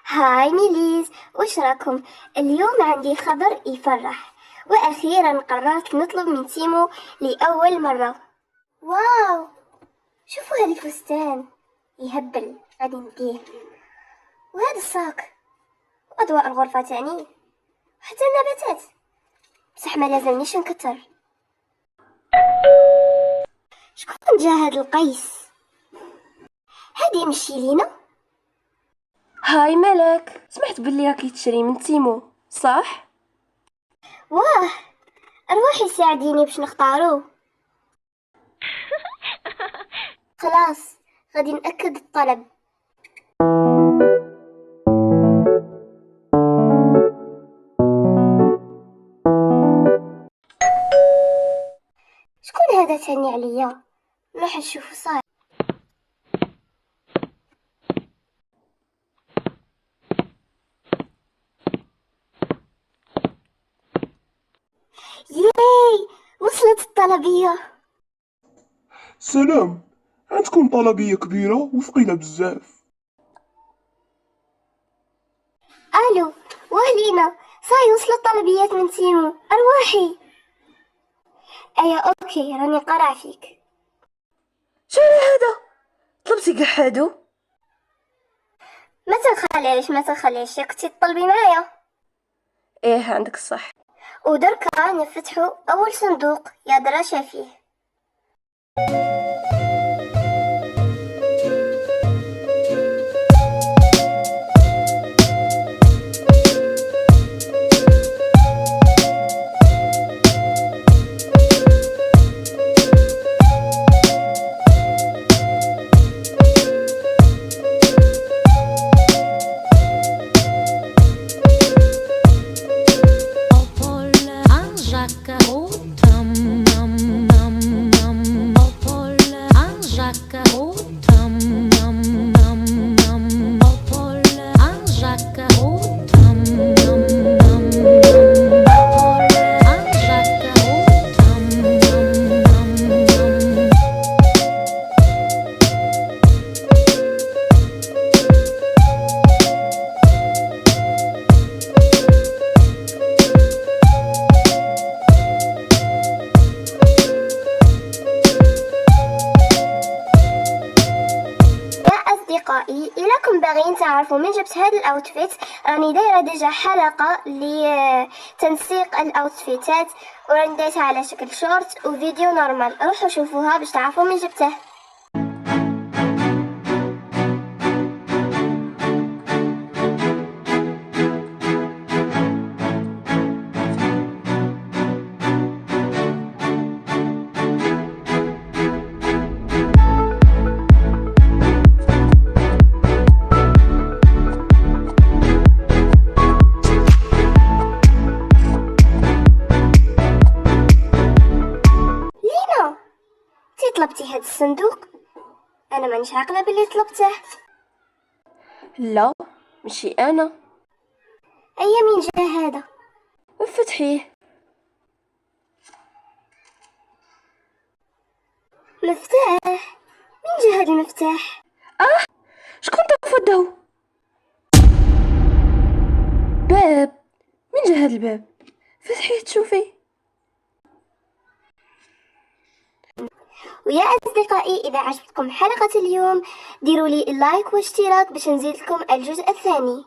هاي ميليز، وش راكم؟ اليوم عندي خبر يفرح، وأخيرا قررت نطلب من تيمو لأول مرة. واو، شوفوا هذا الفستان يهبل، غادي نديه. وهذا الصاك، وأضواء الغرفة تاني، حتى النباتات، بصح ما لازمنيش نكتر. شكون جا هاد القيس؟ هادي يمشي لينا؟ هاي ملك، سمعت بلي راكي تشري من تيمو، صح؟ واه، أرواحي ساعديني باش نختارو. خلاص، غادي نأكد الطلب. شكون هذا تاني عليا؟ نروح نشوفو صاير. ياي، وصلت الطلبية. سلام، عندكم طلبية كبيرة وثقيلة بزاف. الو، وهلينا، صاي وصلت طلبيات من تيمو. ارواحي. ايا اوكي، راني قرع فيك. شنو هذا؟ طلبتي قحادو؟ ما تنخليش كنتي تطلبي معايا. ايه عندك الصح. ودركا نفتحو اول صندوق يا دراشا فيه. أصدقائي، إذا كنتم باغيين تعرفوا من جبت هذا الأوتفيت، راني دايرة ديجا حلقة لتنسيق الأوتفيتات، وراني دايرتها على شكل شورت وفيديو نورمال. روحوا شوفوها باش تعرفوا من جبته. طلبتي هاد الصندوق؟ انا مانيش عاقله باللي طلبته. لا ماشي انا. ايا مين جا هذا؟ فتحيه. مفتاح؟ مين جا هاد المفتاح؟ شكون طفى الضو؟ باب. من جا هاد الباب؟ فتحيه تشوفي. ويا أصدقائي، إذا عجبتكم حلقة اليوم ديروا لي لايك واشتراك باش نزيد لكم الجزء الثاني.